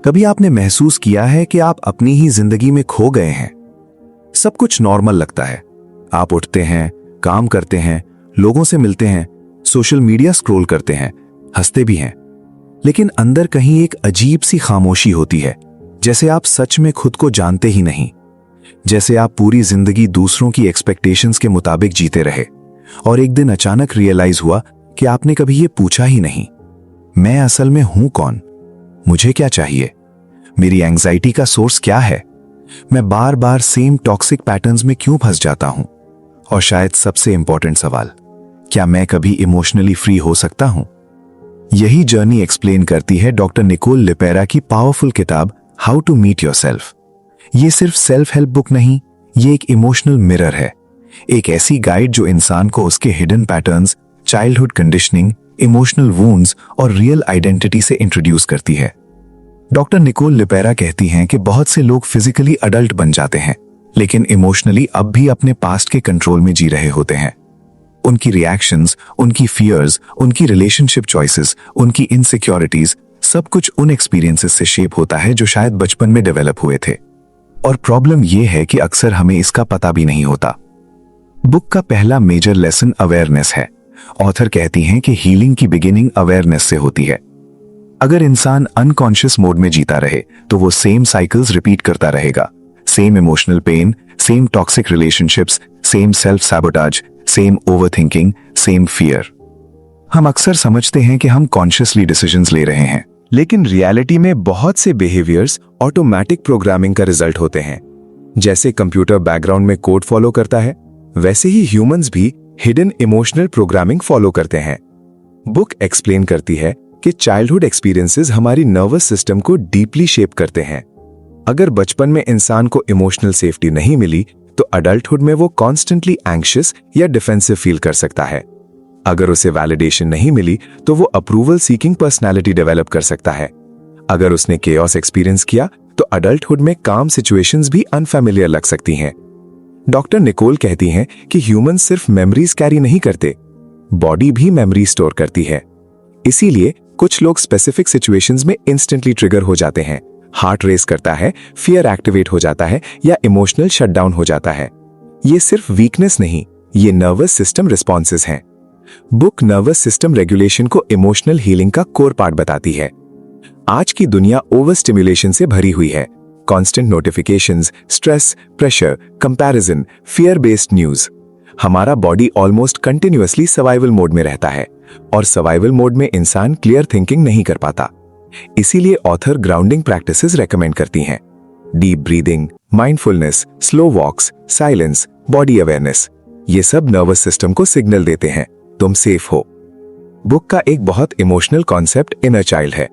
कभी आपने महसूस किया है कि आप अपनी ही जिंदगी में खो गए हैं? सब कुछ नॉर्मल लगता है। आप उठते हैं, काम करते हैं, लोगों से मिलते हैं, सोशल मीडिया स्क्रॉल करते हैं, हंसते भी हैं, लेकिन अंदर कहीं एक अजीब सी खामोशी होती है, जैसे आप सच में खुद को जानते ही नहीं। जैसे आप पूरी जिंदगी दूसरों की एक्सपेक्टेशंस के मुताबिक जीते रहे और एक दिन अचानक रियलाइज हुआ कि आपने कभी ये पूछा ही नहीं, मैं असल में हूं कौन? मुझे क्या चाहिए? मेरी एंजाइटी का सोर्स क्या है? मैं बार बार सेम टॉक्सिक पैटर्न्स में क्यों फंस जाता हूं? और शायद सबसे इंपॉर्टेंट सवाल, क्या मैं कभी इमोशनली फ्री हो सकता हूं? यही जर्नी एक्सप्लेन करती है डॉक्टर निकोल लिपेरा की पावरफुल किताब हाउ टू मीट योरसेल्फ। ये सिर्फ सेल्फ हेल्प बुक नहीं, ये एक इमोशनल मिरर है, एक ऐसी गाइड जो इंसान को उसके hidden patterns, childhood conditioning, emotional wounds और रियल आइडेंटिटी से इंट्रोड्यूस करती है। डॉक्टर निकोल लिपेरा कहती हैं कि बहुत से लोग फिजिकली अडल्ट बन जाते हैं, लेकिन इमोशनली अब भी अपने पास्ट के कंट्रोल में जी रहे होते हैं। उनकी रिएक्शंस, उनकी फियर्स, उनकी रिलेशनशिप चॉइसेस, उनकी इनसिक्योरिटीज, सब कुछ उन एक्सपीरियंसेस से शेप होता है जो शायद बचपन में डेवलप हुए थे। और प्रॉब्लम यह है कि अक्सर हमें इसका पता भी नहीं होता। बुक का पहला मेजर लेसन अवेयरनेस है। ऑथर कहती हैं कि हीलिंग की बिगिनिंग अवेयरनेस से होती है। अगर इंसान अनकॉन्शियस मोड में जीता रहे तो वो सेम साइकिल्स रिपीट करता रहेगा। Same emotional pain, same toxic relationships, same self sabotage, same overthinking, same fear. हम अक्सर समझते हैं कि हम कॉन्शियसली डिसीजंस ले रहे हैं, लेकिन रियलिटी में बहुत से बिहेवियर्स ऑटोमेटिक प्रोग्रामिंग का रिजल्ट होते हैं। जैसे कंप्यूटर बैकग्राउंड में कोड फॉलो करता है, वैसे ही ह्यूमंस भी हिडन इमोशनल प्रोग्रामिंग फॉलो करते हैं। बुक एक्सप्लेन करती है कि चाइल्डहुड एक्सपीरियंसेस हमारी नर्वस सिस्टम को डीपली शेप करते हैं। अगर बचपन में इंसान को इमोशनल सेफ्टी नहीं मिली तो अडल्टहुड में वो कॉन्स्टेंटली एंग्शियस या डिफेंसिव फील कर सकता है। अगर उसे वैलिडेशन नहीं मिली तो वो अप्रूवल सीकिंग पर्सनैलिटी डेवलप कर सकता है। अगर उसने केओस एक्सपीरियंस किया तो अडल्टहुड में काम सिचुएशंस भी अनफैमिलियर लग सकती हैं। डॉक्टर निकोल कहती हैं कि ह्यूमन सिर्फ मेमोरीज कैरी नहीं करते, बॉडी भी मेमोरी स्टोर करती है। इसीलिए कुछ लोग स्पेसिफिक सिचुएशंस में इंस्टेंटली ट्रिगर हो जाते हैं, हार्ट रेस करता है, फियर एक्टिवेट हो जाता है या इमोशनल शटडाउन हो जाता है। ये सिर्फ वीकनेस नहीं, ये नर्वस सिस्टम रिस्पॉन्सेज हैं। बुक नर्वस सिस्टम रेगुलेशन को इमोशनल हीलिंग का कोर पार्ट बताती है। आज की दुनिया ओवर स्टिमुलेशन से भरी हुई है। Constant notifications, stress, pressure, comparison, fear based news. हमारा body almost continuously survival mode में रहता है और सर्वाइवल मोड में इंसान क्लियर थिंकिंग नहीं कर पाता। इसीलिए ऑथर ग्राउंडिंग प्रैक्टिसेस रेकमेंड करती हैं। डीप ब्रीदिंग, माइंडफुलनेस, स्लो वॉक्स, साइलेंस, बॉडी अवेयरनेस, ये सब नर्वस सिस्टम को सिग्नल देते हैं तुम सेफ हो। बुक का एक बहुत इमोशनल कॉन्सेप्ट इनर चाइल्ड है।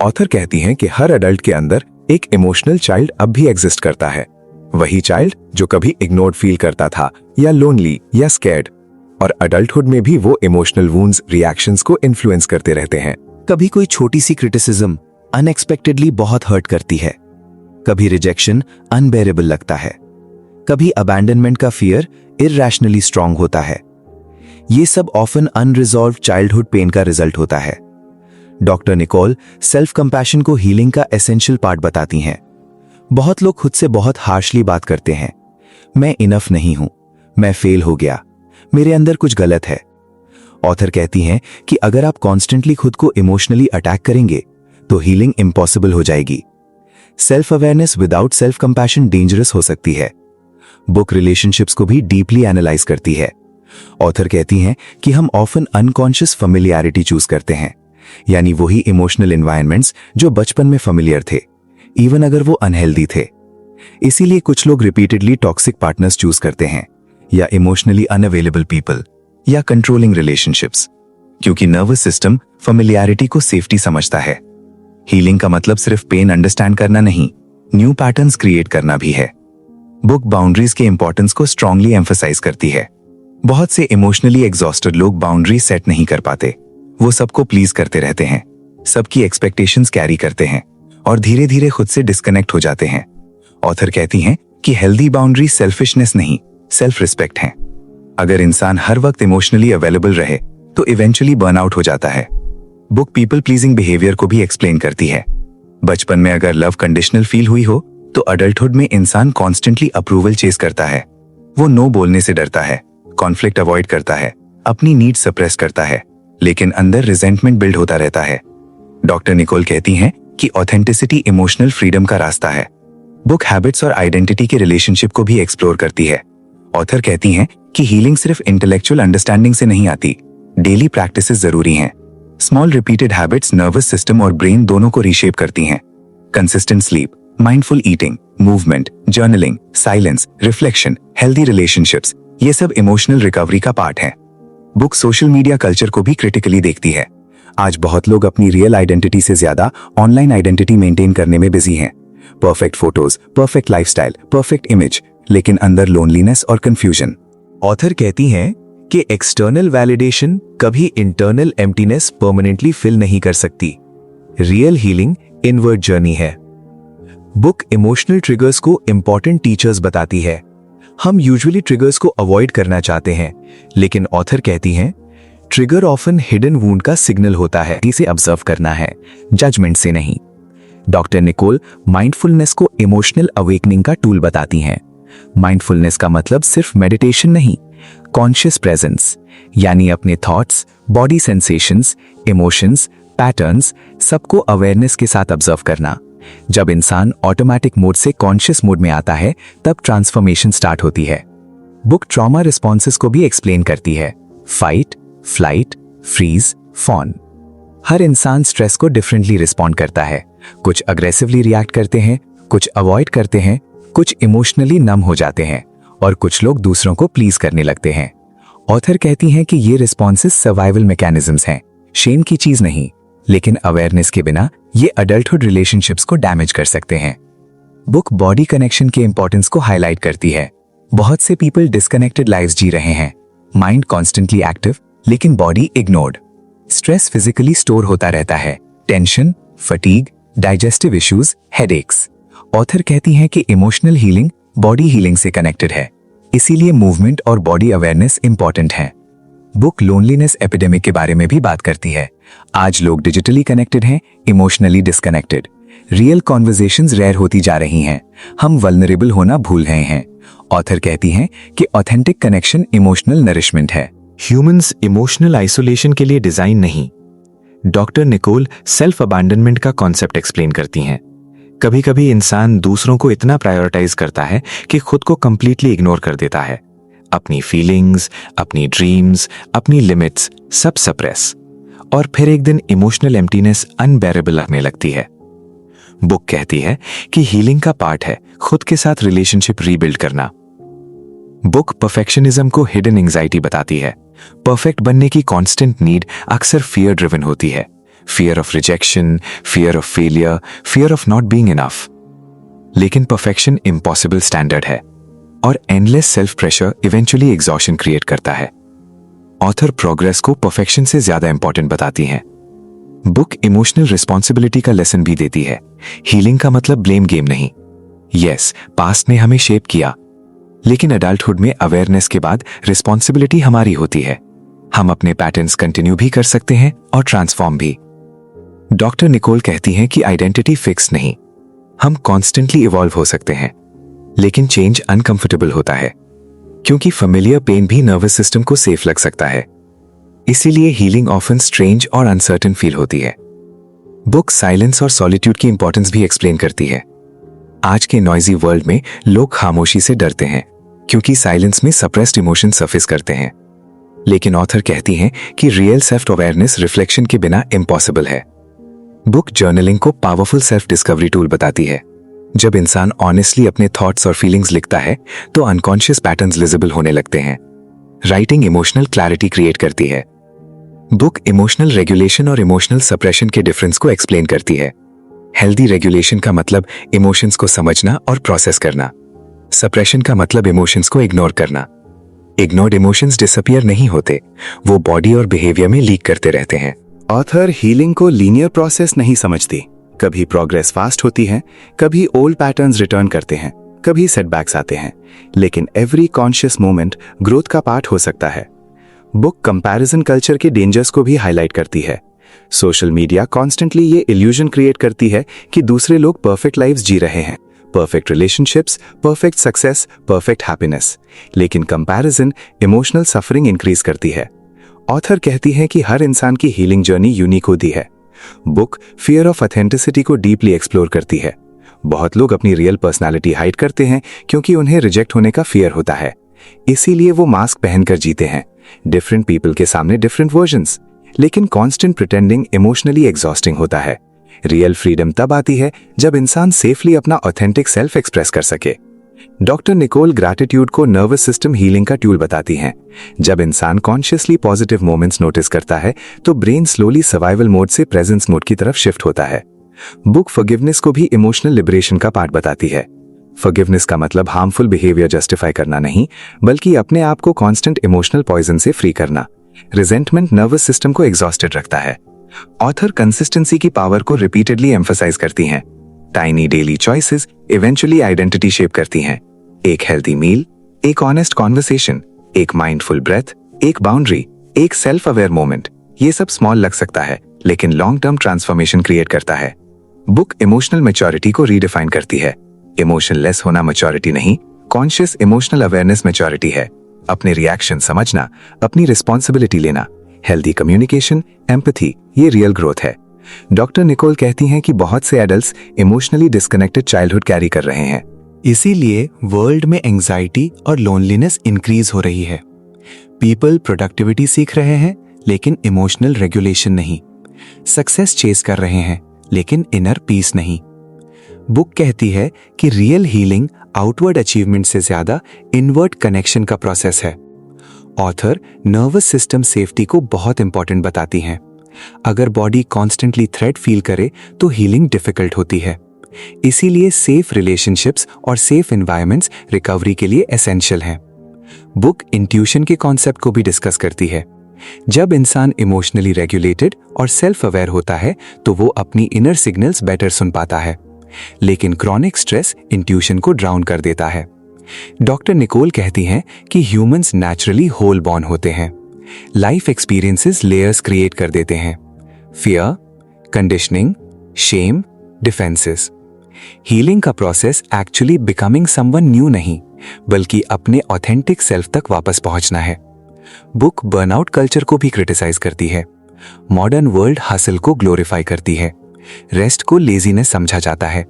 ऑथर कहती हैं कि हर अडल्ट के अंदर एक इमोशनल चाइल्ड अब भी एग्जिस्ट करता है। वही चाइल्ड जो कभी इग्नोर्ड फील करता था या लोनली या स्कैर्ड। और अडल्टहुड में भी वो इमोशनल वुंड्स रिएक्शंस को इन्फ्लुएंस करते रहते हैं। कभी कोई छोटी सी क्रिटिसिज्म अनएक्सपेक्टेडली बहुत हर्ट करती है, कभी रिजेक्शन अनबेरेबल लगता है, कभी अबैंडनमेंट का फियर इरैशनली स्ट्रांग होता है। ये सब ऑफन अनरिजॉल्व्ड चाइल्डहुड पेन का रिजल्ट होता है। डॉक्टर निकोल सेल्फ कंपैशन को हीलिंग का एसेंशियल पार्ट बताती हैं। बहुत लोग खुद से बहुत हार्शली बात करते हैं, मैं इनफ नहीं हूं, मैं फेल हो गया, मेरे अंदर कुछ गलत है। ऑथर कहती हैं कि अगर आप कॉन्स्टेंटली खुद को इमोशनली अटैक करेंगे तो हीलिंग इम्पॉसिबल हो जाएगी। Self awareness without self compassion dangerous हो सकती है। बुक रिलेशनशिप्स को भी डीपली एनालाइज करती है। ऑथर कहती हैं कि हम ऑफन अनकॉन्शियस फेमिलियरिटी चूज करते हैं, यानी वही इमोशनल एनवायरनमेंट्स जो बचपन में फेमिलियर थे, इवन अगर वो अनहेल्दी थे। इसीलिए कुछ लोग रिपीटेडली टॉक्सिक पार्टनर्स चूज करते हैं या इमोशनली अनअवेलेबल पीपल या कंट्रोलिंग रिलेशनशिप्स, क्योंकि नर्वस सिस्टम फेमिलियरिटी को सेफ्टी समझता है। हीलिंग का मतलब सिर्फ पेन अंडरस्टैंड करना नहीं, न्यू पैटर्न्स क्रिएट करना भी है। बुक बाउंड्रीज के इंपॉर्टेंस को स्ट्रांगली एम्फसाइज करती है। बहुत से इमोशनली एग्जॉस्टेड लोग बाउंड्री सेट नहीं कर पाते। वो सबको प्लीज करते रहते हैं, सबकी एक्सपेक्टेशंस कैरी करते हैं और धीरे धीरे खुद से डिस्कनेक्ट हो जाते हैं। ऑथर कहती हैं कि हेल्दी बाउंड्री सेल्फिशनेस नहीं, सेल्फ रिस्पेक्ट है। अगर इंसान हर वक्त इमोशनली अवेलेबल रहे तो इवेंचुअली बर्नआउट हो जाता है। बुक पीपल प्लीजिंग बिहेवियर को भी एक्सप्लेन करती है। बचपन में अगर लव कंडीशनल फील हुई हो तो अडल्टहुड में इंसान कॉन्स्टेंटली अप्रूवल चेस करता है। वो नो बोलने से डरता है, कॉन्फ्लिक्ट अवॉइड करता है, अपनी नीड सप्रेस करता है, लेकिन अंदर रिजेंटमेंट बिल्ड होता रहता है। डॉक्टर निकोल कहती हैं कि ऑथेंटिसिटी इमोशनल फ्रीडम का रास्ता है। बुक हैबिट्स और आइडेंटिटी के रिलेशनशिप को भी एक्सप्लोर करती है। ऑथर कहती हैं कि हीलिंग सिर्फ इंटेलेक्चुअल अंडरस्टैंडिंग से नहीं आती, डेली प्रैक्टिसेस जरूरी हैं। Small repeated habits nervous system और ब्रेन दोनों को रीशेप करती हैं। Consistent sleep, mindful eating, movement, journaling, silence, reflection, healthy relationships, ये सब इमोशनल रिकवरी का पार्ट है। बुक सोशल मीडिया कल्चर को भी क्रिटिकली देखती है। आज बहुत लोग अपनी रियल आइडेंटिटी से ज्यादा ऑनलाइन आइडेंटिटी मेंटेन करने में बिजी हैं। Perfect photos, perfect lifestyle, perfect image, लेकिन अंदर लोनलीनेस और कंफ्यूजन। ऑथर कहती हैं कि एक्सटर्नल वैलिडेशन कभी इंटरनल एम्प्टीनेस परमानेंटली फिल नहीं कर सकती। रियल हीलिंग इनवर्ड जर्नी है। बुक इमोशनल ट्रिगर्स को इंपॉर्टेंट टीचर्स बताती है। हम यूजुअली ट्रिगर्स को अवॉइड करना चाहते हैं, लेकिन ऑथर कहती हैं ट्रिगर ऑफन हिडन वुंड का सिग्नल होता है, इसे ऑब्जर्व करना है, जजमेंट से नहीं। डॉक्टर निकोल माइंडफुलनेस को इमोशनल अवेकनिंग का टूल बताती हैं। माइंडफुलनेस का मतलब सिर्फ मेडिटेशन नहीं, कॉन्शियस प्रेजेंस, यानी अपने thoughts, body sensations, emotions, patterns सबको अवेयरनेस के साथ ऑब्जर्व करना। जब इंसान ऑटोमेटिक मोड से कॉन्शियस मोड में आता है, तब ट्रांसफॉर्मेशन स्टार्ट होती है। बुक ट्रॉमा रिस्पॉन्सेस को भी एक्सप्लेन करती है। Fight, flight, freeze, fawn. हर इंसान स्ट्रेस को डिफरेंटली रिस्पॉन्ड करता है। कुछ अग्रेसिवली रिएक्ट करते हैं, कुछ अवॉइड करते हैं, कुछ इमोशनली नम हो जाते हैं, और कुछ लोग दूसरों को प्लीज करने लगते हैं। ऑथर कहती हैं कि ये रिस्पॉन्सेस सर्वाइवल मैकेनिज्म्स हैं, शेम की चीज नहीं, लेकिन अवेयरनेस के बिना ये अडल्टहुड रिलेशनशिप्स को डैमेज कर सकते हैं। बुक बॉडी कनेक्शन के इंपॉर्टेंस को हाईलाइट करती है। बहुत से पीपल डिस्कनेक्टेड लाइव्स जी रहे हैं, माइंड कॉन्स्टेंटली एक्टिव लेकिन body ignored. Stress physically store होता रहता है, tension, fatigue, digestive issues, headaches. Author कहती हैं कि इमोशनल हीलिंग बॉडी हीलिंग से कनेक्टेड है, इसीलिए मूवमेंट और बॉडी अवेयरनेस इंपॉर्टेंट है। बुक लोनलीनेस एपिडेमिक के बारे में भी बात करती है। आज लोग डिजिटली कनेक्टेड हैं, emotionally disconnected. Real conversations rare होती जा रही हैं, हम वल्नरेबल होना भूल रहे हैं। ऑथर कहती हैं कि ऑथेंटिक कनेक्शन इमोशनल नरिशमेंट है। ह्यूमंस इमोशनल आइसोलेशन के लिए डिजाइन नहीं। डॉक्टर निकोल सेल्फ अबैंडनमेंट का कॉन्सेप्ट एक्सप्लेन करती हैं। कभी कभी इंसान दूसरों को इतना प्रायोरिटाइज करता है कि खुद को कंप्लीटली इग्नोर कर देता है। अपनी फीलिंग्स, अपनी ड्रीम्स, अपनी लिमिट्स सब सप्रेस, और फिर एक दिन इमोशनल एम्प्टीनेस अनबेरेबल लगने लगती है। बुक कहती है कि हीलिंग का पार्ट है खुद के साथ रिलेशनशिप रीबिल्ड करना। बुक परफेक्शनिज्म को हिडन एंजाइटी बताती है। परफेक्ट बनने की कांस्टेंट नीड अक्सर फियर ड्रिवन होती है। Fear of rejection, fear of failure, fear of not being enough. लेकिन परफेक्शन इम्पॉसिबल स्टैंडर्ड है, और endless self pressure eventually exhaustion create करता है। ऑथर प्रोग्रेस को परफेक्शन से ज्यादा इंपॉर्टेंट बताती हैं। बुक इमोशनल रिस्पॉन्सिबिलिटी का लेसन भी देती है। हीलिंग का मतलब ब्लेम गेम नहीं। यस, पास्ट ने हमें शेप किया, लेकिन अडल्टहुड में अवेयरनेस के बाद रिस्पॉन्सिबिलिटी हमारी होती है। हम अपने पैटर्न्स कंटिन्यू भी कर सकते हैं और ट्रांसफॉर्म भी। डॉक्टर निकोल कहती हैं कि आइडेंटिटी फिक्स नहीं, हम कॉन्स्टेंटली इवॉल्व हो सकते हैं, लेकिन चेंज अनकंफर्टेबल होता है, क्योंकि फेमिलियर पेन भी नर्वस सिस्टम को सेफ लग सकता है। इसीलिए हीलिंग ऑफन स्ट्रेंज और अनसर्टेन फील होती है। बुक साइलेंस और सॉलिट्यूड की इंपॉर्टेंस भी एक्सप्लेन करती है। आज के नॉइजी वर्ल्ड में लोग खामोशी से डरते हैं, क्योंकि साइलेंस में सप्रेस्ड इमोशन सरफेस करते हैं। लेकिन ऑथर कहती हैं कि रियल सेल्फ अवेयरनेस रिफ्लेक्शन के बिना इम्पॉसिबल है। बुक जर्नलिंग को पावरफुल सेल्फ डिस्कवरी टूल बताती है। जब इंसान ऑनेस्टली अपने थॉट्स और फीलिंग्स लिखता है, तो अनकॉन्शियस पैटर्न्स विजिबल होने लगते हैं। राइटिंग इमोशनल क्लैरिटी क्रिएट करती है। बुक इमोशनल रेगुलेशन और इमोशनल सप्रेशन के डिफरेंस को एक्सप्लेन करती है। हेल्दी रेगुलेशन का मतलब इमोशंस को समझना और प्रोसेस करना। सप्रेशन का मतलब इमोशंस को इग्नोर करना। इग्नोर्ड इमोशंस डिसअपीयर नहीं होते, वो बॉडी और बिहेवियर में लीक करते रहते हैं। ऑथर हीलिंग को लीनियर प्रोसेस नहीं समझती। कभी प्रोग्रेस फास्ट होती है, कभी ओल्ड पैटर्न्स रिटर्न करते हैं, कभी सेटबैक्स आते हैं, लेकिन एवरी कॉन्शियस मोमेंट ग्रोथ का पार्ट हो सकता है। बुक कंपैरिजन कल्चर के डेंजर्स को भी हाईलाइट करती है। सोशल मीडिया कॉन्स्टेंटली ये इल्यूजन क्रिएट करती है कि दूसरे लोग परफेक्ट लाइव्स जी रहे हैं, perfect relationships, perfect success, perfect happiness. लेकिन कंपैरिजन इमोशनल सफरिंग इंक्रीज करती है। ऑथर कहती है कि हर इंसान की हीलिंग जर्नी यूनिक होती है। बुक फियर ऑफ ऑथेंटिसिटी को डीपली एक्सप्लोर करती है। बहुत लोग अपनी रियल पर्सनालिटी हाइड करते हैं क्योंकि उन्हें रिजेक्ट होने का फियर होता है, इसीलिए वो मास्क पहनकर जीते हैं, डिफरेंट पीपल के सामने डिफरेंट वर्जन्स। लेकिन कॉन्स्टेंट प्रिटेंडिंग इमोशनली एग्जॉस्टिंग होता है। रियल फ्रीडम तब आती है जब इंसान सेफली अपना ऑथेंटिक सेल्फ एक्सप्रेस कर सके। डॉक्टर निकोल ग्रैटिट्यूड को नर्वस सिस्टम हीलिंग का टूल बताती हैं। जब इंसान कॉन्शियसली पॉजिटिव मोमेंट्स नोटिस करता है तो ब्रेन स्लोली सर्वाइवल मोड से प्रेजेंस मोड की तरफ शिफ्ट होता है। बुक फॉरगिवनेस को भी इमोशनल लिबरेशन का पार्ट बताती है। फॉरगिवनेस का मतलब हार्मफुल बिहेवियर जस्टिफाई करना नहीं, बल्कि अपने आप को कांस्टेंट इमोशनल पॉइजन से फ्री करना। रिजेंटमेंट नर्वस सिस्टम को एग्जॉस्टेड रखता है। ऑथर कंसिस्टेंसी की पावर को रिपीटेडली एम्फसाइज करती हैं। Tiny daily choices eventually identity shape करती हैं। एक हेल्थी मील, एक ऑनेस्ट कॉन्वर्सेशन, एक माइंडफुल ब्रेथ, एक बाउंड्री, एक सेल्फ अवेयर मोमेंट, ये सब स्मॉल लग सकता है लेकिन लॉन्ग टर्म ट्रांसफॉर्मेशन क्रिएट करता है। बुक इमोशनल मैच्योरिटी को रीडिफाइन करती है। इमोशनलेस होना मैच्योरिटी नहीं, कॉन्शियस इमोशनल अवेयरनेस मैच्योरिटी है। अपने रिएक्शन समझना, अपनी रिस्पॉन्सिबिलिटी लेना, हेल्दी कम्युनिकेशन, एम्पैथी, ये रियल ग्रोथ है। डॉक्टर निकोल कहती हैं कि बहुत से adults emotionally disconnected childhood carry कर रहे हैं। इसीलिए वर्ल्ड में एंजाइटी और लोनलीनेस इंक्रीज हो रही है। पीपल प्रोडक्टिविटी सीख रहे हैं लेकिन इमोशनल रेगुलेशन नहीं। सक्सेस चेस कर रहे हैं लेकिन इनर पीस नहीं। बुक कहती है कि रियल हीलिंग आउटवर्ड अचीवमेंट से ज्यादा इनवर्ड कनेक्शन का प्रोसेस है। ऑथर नर्वस सिस्टम सेफ्टी को बहुत इंपॉर्टेंट बताती हैं। अगर बॉडी कॉन्स्टेंटली थ्रेट फील करे तो हीलिंग डिफिकल्ट होती है। इसीलिए सेफ रिलेशनशिप्स और सेफ एनवायरनमेंट्स रिकवरी के लिए एसेंशियल हैं। बुक इंट्यूशन के कॉन्सेप्ट को भी डिस्कस करती है। जब इंसान इमोशनली रेगुलेटेड और सेल्फ अवेयर होता है तो वो अपनी इनर सिग्नल्स बेटर सुन पाता है, लेकिन क्रॉनिक स्ट्रेस इंट्यूशन को ड्राउन कर देता है। डॉक्टर निकोल कहती हैं कि ह्यूमंस नेचुरली होल बॉर्न होते हैं। लाइफ एक्सपीरियंसेस लेयर्स क्रिएट कर देते हैं, fear, conditioning, shame, defences. Healing का process actually becoming someone new नहीं, बल्कि अपने ऑथेंटिक सेल्फ तक वापस पहुंचना है। बुक बर्नआउट कल्चर को भी क्रिटिसाइज करती है। मॉडर्न वर्ल्ड हसल को ग्लोरीफाई करती है, रेस्ट को लेजीनेस समझा जाता है,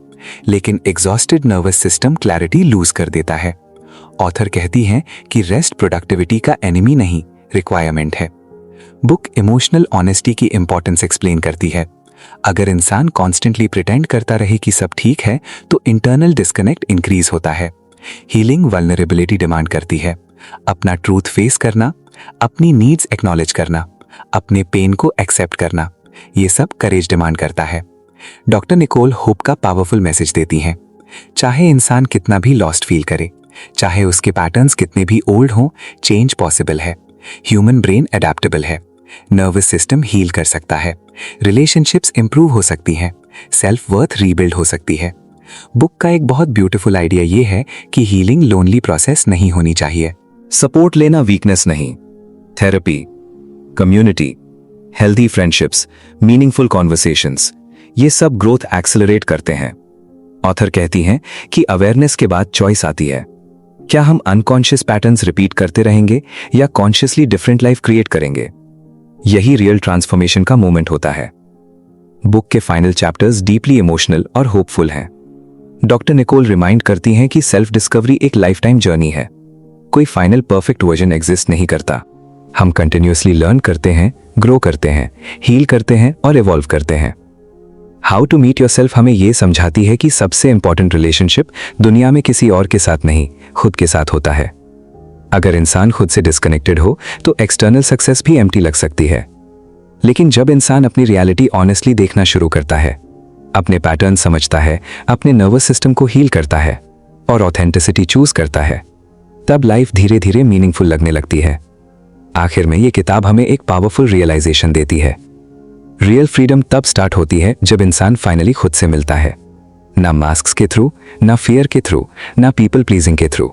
लेकिन exhausted nervous system clarity lose कर देता है। ऑथर कहती हैं कि रेस्ट प्रोडक्टिविटी का एनिमी नहीं, रिक्वायरमेंट है। बुक इमोशनल ऑनेस्टी की इंपॉर्टेंस एक्सप्लेन करती है। अगर इंसान कॉन्स्टेंटली प्रिटेंड करता रहे कि सब ठीक है तो इंटरनल डिस्कनेक्ट इंक्रीज होता है। हीलिंग वल्नरेबिलिटी डिमांड करती है। अपना ट्रूथ फेस करना, अपनी नीड्स एक्नॉलेज करना, अपने पेन को एक्सेप्ट करना, ये सब करेज डिमांड करता है। डॉक्टर निकोल होप का पावरफुल मैसेज देती हैं। चाहे इंसान कितना भी लॉस्ट फील करे, चाहे उसके पैटर्न्स कितने भी ओल्ड हों, चेंज पॉसिबल है। ह्यूमन ब्रेन अडेप्टेबल है, नर्वस सिस्टम हील कर सकता है, रिलेशनशिप्स इंप्रूव हो सकती हैं, सेल्फ वर्थ रीबिल्ड हो सकती है। बुक का एक बहुत ब्यूटीफुल आइडिया ये है कि हीलिंग लोनली प्रोसेस नहीं होनी चाहिए। सपोर्ट लेना वीकनेस नहीं, therapy, community, healthy friendships, meaningful conversations, ये सब ग्रोथ एक्सेलरेट करते हैं। ऑथर कहती हैं कि अवेयरनेस के बाद चॉइस आती है। क्या हम अनकॉन्शियस पैटर्न्स रिपीट करते रहेंगे या कॉन्शियसली डिफरेंट लाइफ क्रिएट करेंगे? यही रियल ट्रांसफॉर्मेशन का मोमेंट होता है। बुक के फाइनल चैप्टर्स डीपली इमोशनल और होपफुल हैं। डॉक्टर निकोल रिमाइंड करती हैं कि सेल्फ डिस्कवरी एक लाइफ टाइम जर्नी है। कोई फाइनल परफेक्ट वर्जन एग्जिस्ट नहीं करता। हम कंटिन्यूअसली लर्न करते हैं, ग्रो करते हैं, हील करते हैं और इवॉल्व करते हैं। हाउ टू मीट योरसेल्फ हमें यह समझाती है कि सबसे इंपॉर्टेंट रिलेशनशिप दुनिया में किसी और के साथ नहीं, खुद के साथ होता है। अगर इंसान खुद से डिस्कनेक्टेड हो तो एक्सटर्नल सक्सेस भी एम्प्टी लग सकती है, लेकिन जब इंसान अपनी रियलिटी ऑनेस्टली देखना शुरू करता है, अपने पैटर्न समझता है, अपने नर्वस सिस्टम को हील करता है और ऑथेंटिसिटी चूज करता है, तब लाइफ धीरे धीरे मीनिंगफुल लगने लगती है। आखिर में ये किताब हमें एक पावरफुल रियलाइजेशन देती है। रियल फ्रीडम तब स्टार्ट होती है जब इंसान फाइनली खुद से मिलता है, ना मास्क्स के थ्रू, ना फियर के थ्रू, ना पीपल प्लीजिंग के थ्रू,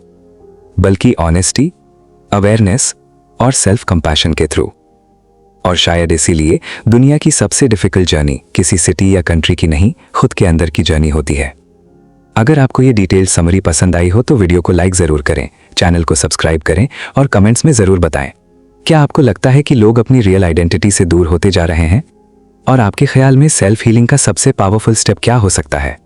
बल्कि ऑनेस्टी, अवेयरनेस और सेल्फ कंपैशन के थ्रू। और शायद इसीलिए दुनिया की सबसे डिफिकल्ट जर्नी किसी सिटी या कंट्री की नहीं, खुद के अंदर की जर्नी होती है। अगर आपको ये डिटेल समरी पसंद आई हो तो वीडियो को लाइक ज़रूर करें, चैनल को सब्सक्राइब करें और कमेंट्स में ज़रूर बताएं। क्या आपको लगता है कि लोग अपनी रियल आइडेंटिटी से दूर होते जा रहे हैं? और आपके ख्याल में सेल्फ हीलिंग का सबसे पावरफुल स्टेप क्या हो सकता है?